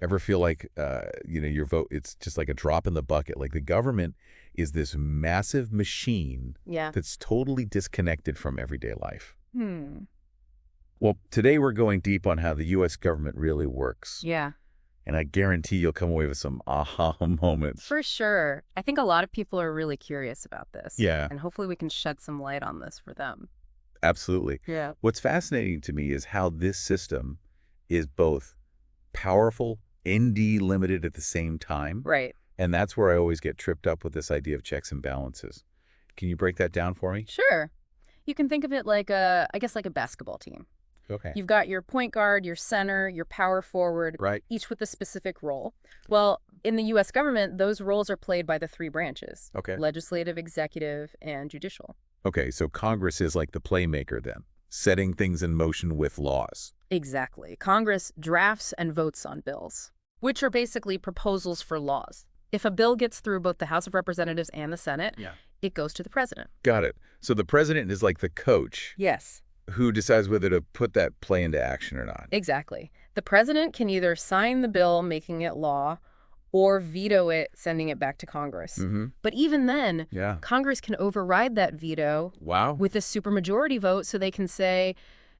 Ever feel like, your vote, it's just like a drop in the bucket? Like the government is this massive machine Yeah. that's totally disconnected from everyday life. Hmm. Well, today we're going deep on how the U.S. government really works. Yeah. And I guarantee you'll come away with some aha moments. For sure. I think a lot of people are really curious about this, Yeah, and hopefully we can shed some light on this for them. absolutely. Yeah. What's fascinating to me is how this system is both powerful and delimited at the same time. Right. And that's where I always get tripped up with this idea of checks and balances. Can you break that down for me? Sure. You can think of it like I guess like a basketball team. Okay. You've got your point guard, your center, your power forward, Right. each with a specific role. Well, in the U.S. government, those roles are played by the three branches: Okay. legislative, executive, and judicial. Okay, so Congress is like the playmaker then, setting things in motion with laws. Exactly. Congress drafts and votes on bills, which are basically proposals for laws. If a bill gets through both the House of Representatives and the Senate, Yeah. it goes to the president. Got it. So the president is like the coach Yes, who decides whether to put that play into action or not. exactly. The president can either sign the bill, making it law, or veto it, sending it back to Congress. Mm-hmm. But even then, Yeah. Congress can override that veto Wow. with a supermajority vote so they can say,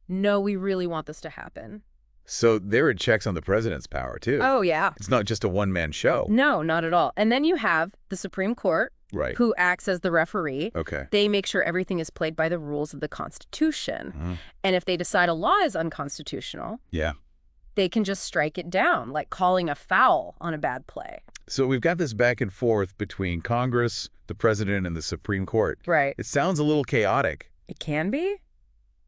no, we really want this to happen. So there are checks on the president's power, too. Oh, yeah. It's not just a one-man show. No, not at all. And then you have the Supreme Court, Right. who acts as the referee. Okay. They make sure everything is played by the rules of the Constitution. Uh-huh. And if they decide a law is unconstitutional, Yeah. they can just strike it down, like calling a foul on a bad play. So we've got this back and forth between Congress, the president, and the Supreme Court. Right. It sounds a little chaotic, It can be?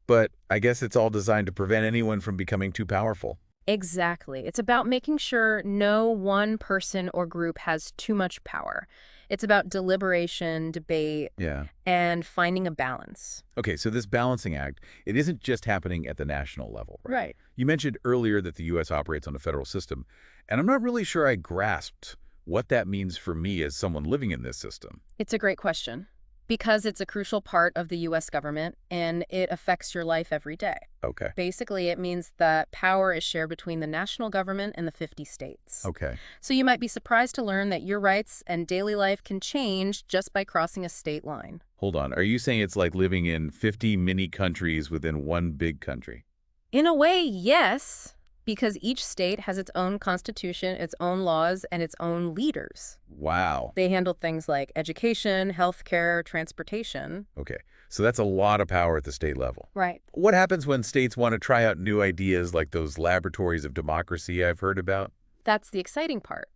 but I guess it's all designed to prevent anyone from becoming too powerful. Exactly. It's about making sure no one person or group has too much power. It's about deliberation, debate, Yeah. and finding a balance. Okay, so this balancing act, it isn't just happening at the national level, right? Right. You mentioned earlier that the U.S. operates on a federal system, and I'm not really sure I grasped what that means for me as someone living in this system. It's a great question because it's a crucial part of the U.S. government and it affects your life every day. Okay. Basically, it means that power is shared between the national government and the 50 states. Okay. So you might be surprised to learn that your rights and daily life can change just by crossing a state line. Hold on. Are you saying it's like living in 50 mini countries within one big country? In a way, yes, because each state has its own constitution, its own laws, and its own leaders. Wow. They handle things like education, healthcare, transportation. Okay. So that's a lot of power at the state level. Right. What happens when states want to try out new ideas like those laboratories of democracy I've heard about? That's the exciting part.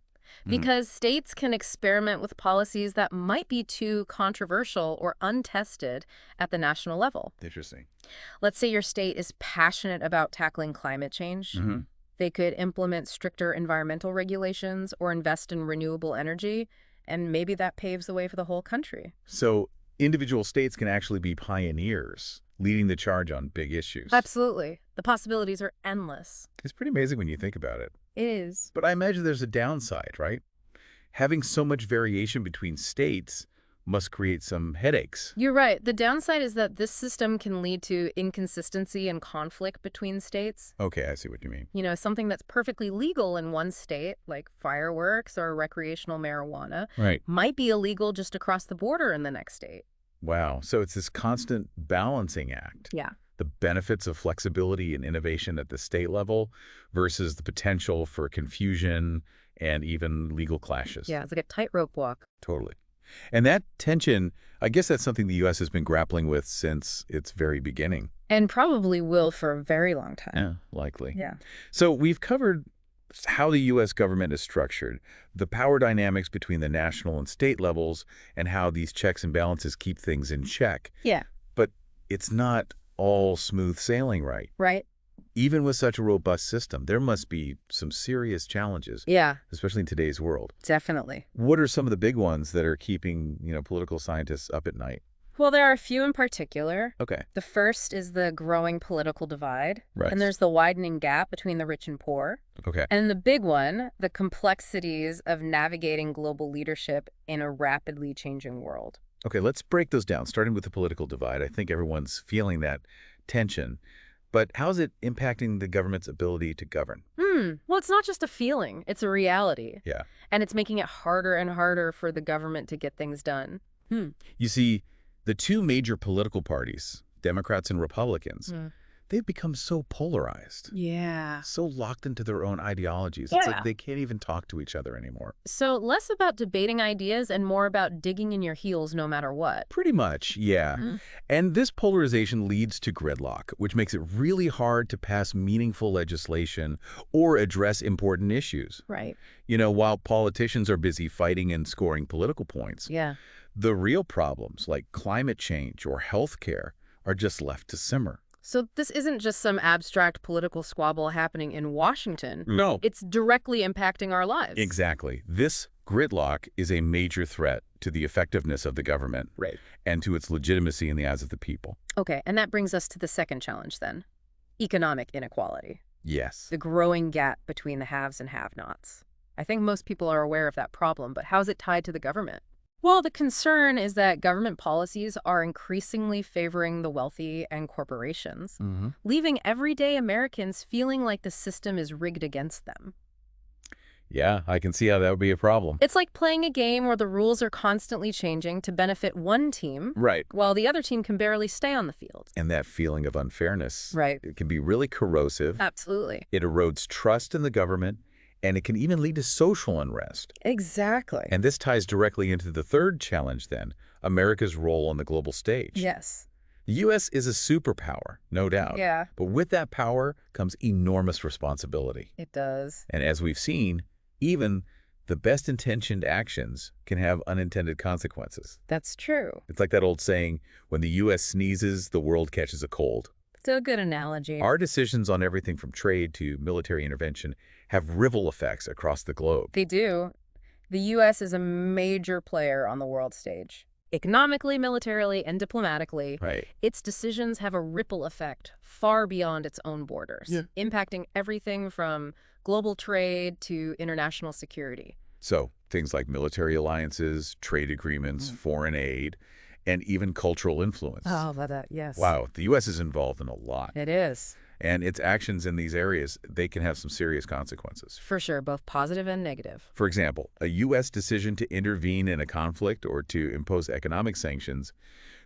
Because states can experiment with policies that might be too controversial or untested at the national level. Interesting. Let's say your state is passionate about tackling climate change. Mm-hmm. They could implement stricter environmental regulations or invest in renewable energy, and maybe that paves the way for the whole country. So individual states can actually be pioneers, leading the charge on big issues. Absolutely. The possibilities are endless. It's pretty amazing when you think about it. It is. But I imagine there's a downside, right? Having so much variation between states must create some headaches. You're right. The downside is that this system can lead to inconsistency and conflict between states. Okay, I see what you mean. You know, something that's perfectly legal in one state, like fireworks or recreational marijuana, Right. might be illegal just across the border in the next state. Wow. So it's this constant balancing act. Yeah. The benefits of flexibility and innovation at the state level versus the potential for confusion and even legal clashes. Yeah, it's like a tightrope walk. Totally. And that tension, I guess that's something the U.S. has been grappling with since its very beginning. And probably will for a very long time. Yeah, likely. Yeah. So we've covered how the U.S. government is structured, the power dynamics between the national and state levels, and how these checks and balances keep things in check. Yeah. But it's not all smooth sailing, right? Right? Even with such a robust system, there must be some serious challenges, Yeah, especially in today's world. definitely. What are some of the big ones that are keeping, political scientists up at night? Well, there are a few in particular. Okay. The first is the growing political divide. Right. And there's the widening gap between the rich and poor. Okay. And the big one, the complexities of navigating global leadership in a rapidly changing world. Okay, let's break those down, starting with the political divide. I think everyone's feeling that tension. But how's it impacting the government's ability to govern? Well, it's not just a feeling, it's a reality. Yeah. And it's making it harder and harder for the government to get things done. You see, the two major political parties, Democrats and Republicans, they've become so polarized, Yeah. so locked into their own ideologies. It's like Yeah. they can't even talk to each other anymore. So less about debating ideas and more about digging in your heels no matter what. Pretty much, yeah. And this polarization leads to gridlock, which makes it really hard to pass meaningful legislation or address important issues. Right. While politicians are busy fighting and scoring political points, Yeah. the real problems like climate change or healthcare are just left to simmer. So this isn't just some abstract political squabble happening in Washington. No. It's directly impacting our lives. Exactly. This gridlock is a major threat to the effectiveness of the government and to its legitimacy in the eyes of the people. Okay, and that brings us to the second challenge then. Economic inequality. Yes. The growing gap between the haves and have-nots. I think most people are aware of that problem, but how is it tied to the government? Well, the concern is that government policies are increasingly favoring the wealthy and corporations, leaving everyday Americans feeling like the system is rigged against them. Yeah, I can see how that would be a problem. It's like playing a game where the rules are constantly changing to benefit one team, Right. while the other team can barely stay on the field. And that feeling of unfairness, Right. it can be really corrosive. Absolutely. It erodes trust in the government, and it can even lead to social unrest. Exactly. And this ties directly into the third challenge then, America's role on the global stage. Yes. The U.S. is a superpower, no doubt. Yeah. But with that power comes enormous responsibility. It does. And as we've seen, even the best-intentioned actions can have unintended consequences. That's true. It's like that old saying, when the U.S. sneezes, the world catches a cold. It's a good analogy. Our decisions on everything from trade to military intervention have ripple effects across the globe. They do. The U.S. is a major player on the world stage. Economically, militarily, and diplomatically, Right. its decisions have a ripple effect far beyond its own borders, impacting everything from global trade to international security. So things like military alliances, trade agreements, foreign aid, and even cultural influence. Oh, that, yes. Wow, the U.S. is involved in a lot. It is. And its actions in these areas, they can have some serious consequences. For sure, both positive and negative. For example, a U.S. decision to intervene in a conflict or to impose economic sanctions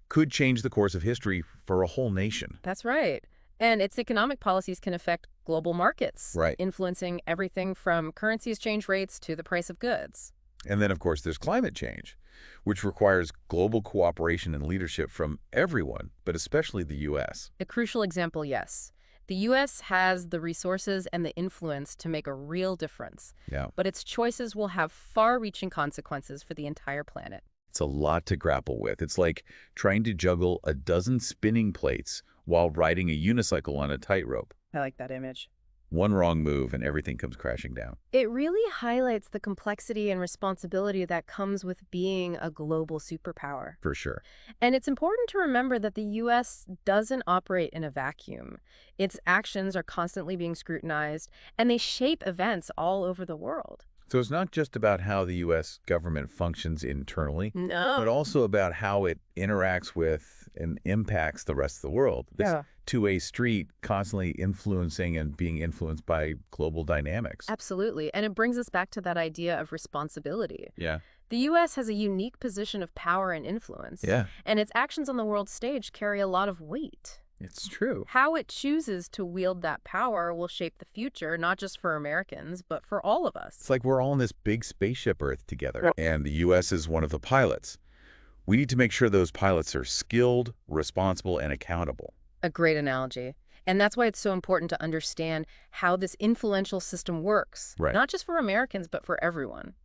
could change the course of history for a whole nation. That's right. And its economic policies can affect global markets, Right. influencing everything from currency exchange rates to the price of goods. And then, of course, there's climate change, which requires global cooperation and leadership from everyone, but especially the U.S. A crucial example, yes. The U.S. has the resources and the influence to make a real difference, Yeah. but its choices will have far-reaching consequences for the entire planet. It's a lot to grapple with. It's like trying to juggle a dozen spinning plates while riding a unicycle on a tightrope. I like that image. One wrong move and everything comes crashing down. It really highlights the complexity and responsibility that comes with being a global superpower. For sure. And it's important to remember that the U.S. doesn't operate in a vacuum. Its actions are constantly being scrutinized, and they shape events all over the world. So it's not just about how the U.S. government functions internally, No. but also about how it interacts with and impacts the rest of the world. This two-way street constantly influencing and being influenced by global dynamics. Absolutely. And it brings us back to that idea of responsibility. Yeah. The U.S. has a unique position of power and influence. Yeah. And its actions on the world stage carry a lot of weight. It's true. How it chooses to wield that power will shape the future, not just for Americans, but for all of us. It's like we're all on this big spaceship Earth together, and the U.S. is one of the pilots. We need to make sure those pilots are skilled, responsible, and accountable. A great analogy. And that's why it's so important to understand how this influential system works, Right. not just for Americans, but for everyone.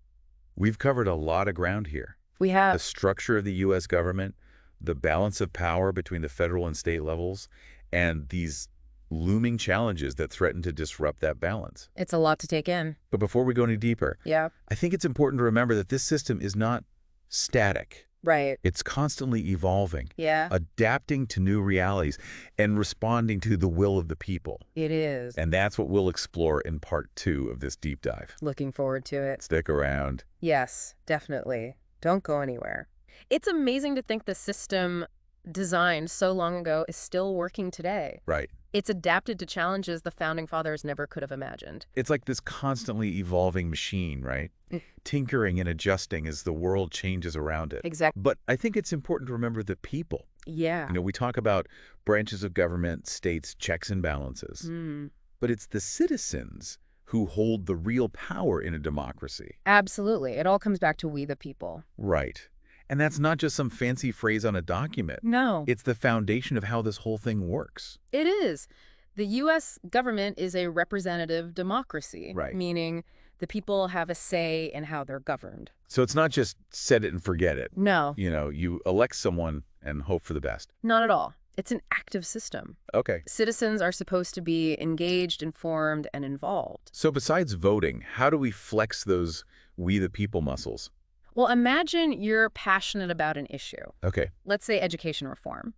We've covered a lot of ground here. We The have. structure of the U.S. government, the balance of power between the federal and state levels, and these looming challenges that threaten to disrupt that balance. It's a lot to take in. But before we go any deeper, Yeah. I think it's important to remember that this system is not static. Right. It's constantly evolving, Yeah. adapting to new realities, and responding to the will of the people. It is. And that's what we'll explore in part 2 of this deep dive. Looking forward to it. Stick around. Yes, definitely. Don't go anywhere. It's amazing to think the system designed so long ago is still working today. Right. It's adapted to challenges the founding fathers never could have imagined. It's like this constantly evolving machine, right? Mm. Tinkering and adjusting as the world changes around it. Exactly. But I think it's important to remember the people. Yeah. We talk about branches of government, states, checks and balances. Mm. But it's the citizens who hold the real power in a democracy. Absolutely. It all comes back to we the people. Right. And that's not just some fancy phrase on a document. No. It's the foundation of how this whole thing works. It is. The U.S. government is a representative democracy, Right. meaning the people have a say in how they're governed. So it's not just set it and forget it. No, You elect someone and hope for the best. not at all. It's an active system. Okay. Citizens are supposed to be engaged, informed, and involved. So besides voting, how do we flex those we the people muscles? Well, imagine you're passionate about an issue. Okay. Let's say education reform.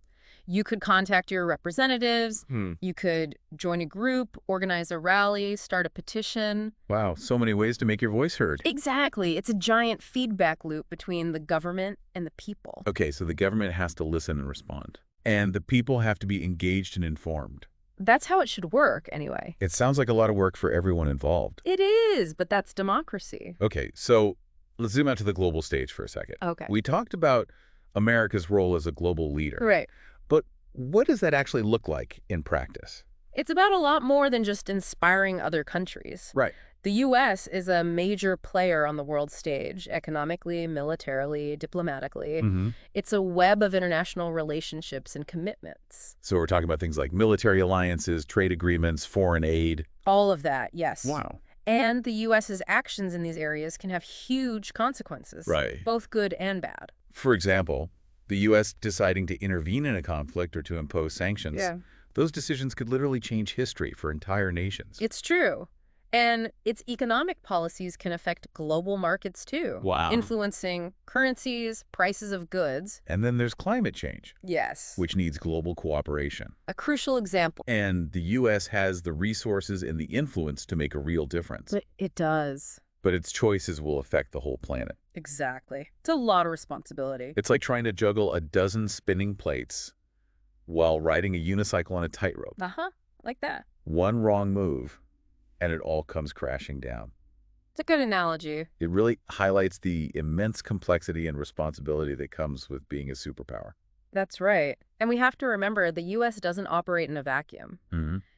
You could contact your representatives. You could join a group, organize a rally, start a petition. Wow, so many ways to make your voice heard. Exactly. It's a giant feedback loop between the government and the people. Okay, so the government has to listen and respond. And the people have to be engaged and informed. That's how it should work, anyway. It sounds like a lot of work for everyone involved. It is, but that's democracy. Okay, so let's zoom out to the global stage for a second. Okay. We talked about America's role as a global leader. Right. But what does that actually look like in practice? It's about a lot more than just inspiring other countries. Right. The U.S. is a major player on the world stage, economically, militarily, diplomatically. It's a web of international relationships and commitments. So we're talking about things like military alliances, trade agreements, foreign aid. All of that, yes. Wow. And the U.S.'s actions in these areas can have huge consequences. Right. Both good and bad. For example, the U.S. deciding to intervene in a conflict or to impose sanctions. Yeah. Those decisions could literally change history for entire nations. It's true. And its economic policies can affect global markets too. Wow. Influencing currencies, prices of goods. And then there's climate change, Yes. which needs global cooperation. A crucial example. And the U.S. has the resources and the influence to make a real difference. But it does. But its choices will affect the whole planet. Exactly. It's a lot of responsibility. It's like trying to juggle a dozen spinning plates while riding a unicycle on a tightrope. Uh-huh. Like that. One wrong move, and it all comes crashing down. It's a good analogy. It really highlights the immense complexity and responsibility that comes with being a superpower. That's right. And we have to remember the U.S. doesn't operate in a vacuum.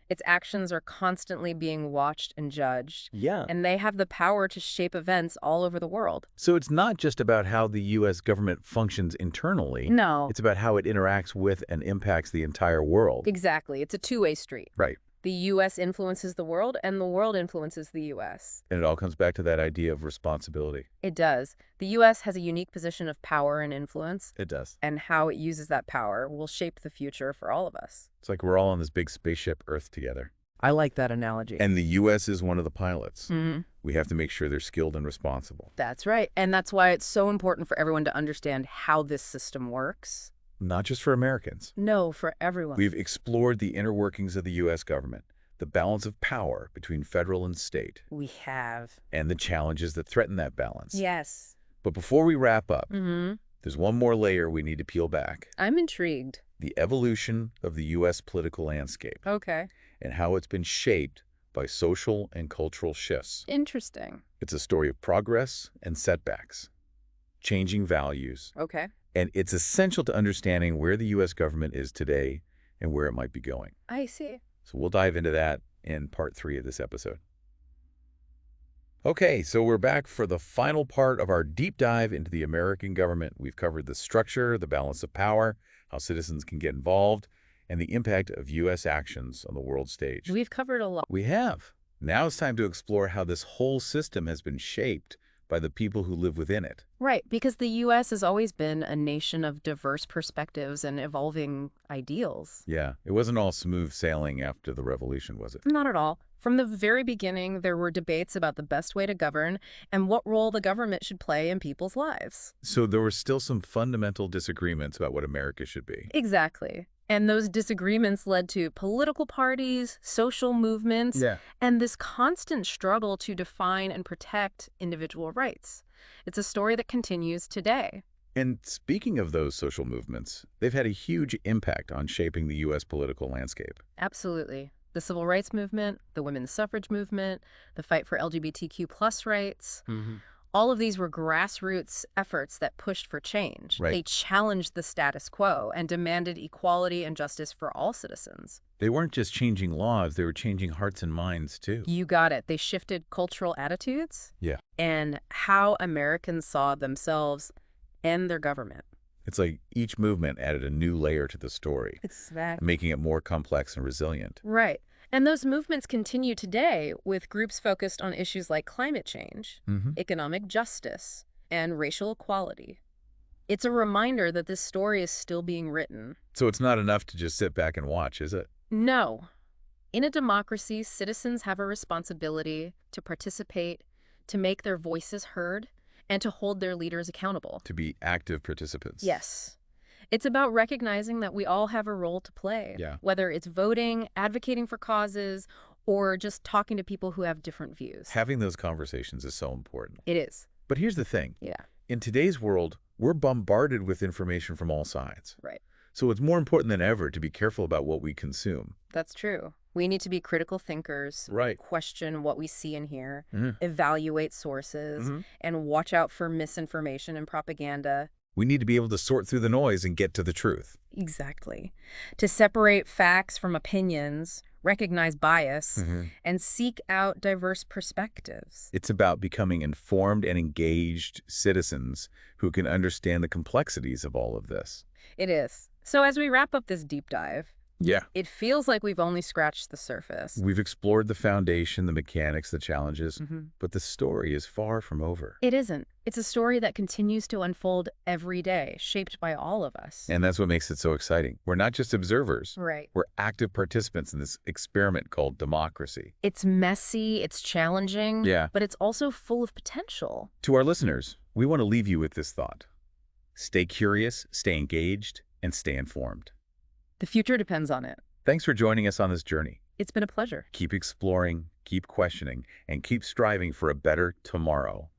Its actions are constantly being watched and judged. Yeah. And they have the power to shape events all over the world. So it's not just about how the U.S. government functions internally. No. It's about how it interacts with and impacts the entire world. Exactly. It's a two-way street. Right. The U.S. influences the world, and the world influences the U.S. And it all comes back to that idea of responsibility. It does. The U.S. has a unique position of power and influence, It does. and how it uses that power will shape the future for all of us. It's like we're all on this big spaceship Earth together. I like that analogy. And the U.S. is one of the pilots. Mhm. We have to make sure they're skilled and responsible. That's right. And that's why it's so important for everyone to understand how this system works. Not just for Americans. No, for everyone. We've explored the inner workings of the U.S. government, the balance of power between federal and state, We have. and the challenges that threaten that balance. Yes. But before we wrap up, Mm-hmm. there's one more layer we need to peel back. I'm intrigued. The evolution of the U.S. political landscape Okay. and how it's been shaped by social and cultural shifts. Interesting. It's a story of progress and setbacks, changing values, Okay. and it's essential to understanding where the U.S. government is today and where it might be going. I see. So we'll dive into that in part 3 of this episode. Okay, so we're back for the final part of our deep dive into the American government. We've covered the structure, the balance of power, how citizens can get involved, and the impact of U.S. actions on the world stage. We've covered a lot. We have. Now it's time to explore how this whole system has been shaped by the people who live within it. Right, because the U.S. has always been a nation of diverse perspectives and evolving ideals. Yeah, it wasn't all smooth sailing after the revolution, was it? Not at all. From the very beginning, there were debates about the best way to govern and what role the government should play in people's lives. So there were still some fundamental disagreements about what America should be. Exactly. And those disagreements led to political parties, social movements, and this constant struggle to define and protect individual rights. It's a story that continues today. And speaking of those social movements, they've had a huge impact on shaping the U.S. political landscape. Absolutely. The civil rights movement, the women's suffrage movement, the fight for LGBTQ+ rights, Hmm. all of these were grassroots efforts that pushed for change. Right. They challenged the status quo and demanded equality and justice for all citizens. They weren't just changing laws, they were changing hearts and minds, too. You got it. They shifted cultural attitudes Yeah. and how Americans saw themselves and their government. It's like each movement added a new layer to the story, Exactly. making it more complex and resilient. Right. And those movements continue today with groups focused on issues like climate change, Hmm. economic justice, and racial equality. It's a reminder that this story is still being written. So it's not enough to just sit back and watch, is it? No. In a democracy, citizens have a responsibility to participate, to make their voices heard, and to hold their leaders accountable. To be active participants. Yes. It's about recognizing that we all have a role to play, Yeah. whether it's voting, advocating for causes, or just talking to people who have different views. Having those conversations is so important. It is. But here's the thing. Yeah, In today's world, we're bombarded with information from all sides. right. So it's more important than ever to be careful about what we consume. That's true. We need to be critical thinkers, Right. question what we see and hear, Mhm. evaluate sources, Mhm. and watch out for misinformation and propaganda. We need to be able to sort through the noise and get to the truth. Exactly. To separate facts from opinions, recognize bias, Mhm. and seek out diverse perspectives. It's about becoming informed and engaged citizens who can understand the complexities of all of this. It is. So as we wrap up this deep dive, Yeah. it feels like we've only scratched the surface. We've explored the foundation, the mechanics, the challenges, Mhm. but the story is far from over. It isn't. It's a story that continues to unfold every day, shaped by all of us. And that's what makes it so exciting. We're not just observers. Right. We're active participants in this experiment called democracy. It's messy, it's challenging, Yeah. but it's also full of potential. To our listeners, we want to leave you with this thought. Stay curious, stay engaged, and stay informed. The future depends on it. Thanks for joining us on this journey. It's been a pleasure. Keep exploring, keep questioning, and keep striving for a better tomorrow.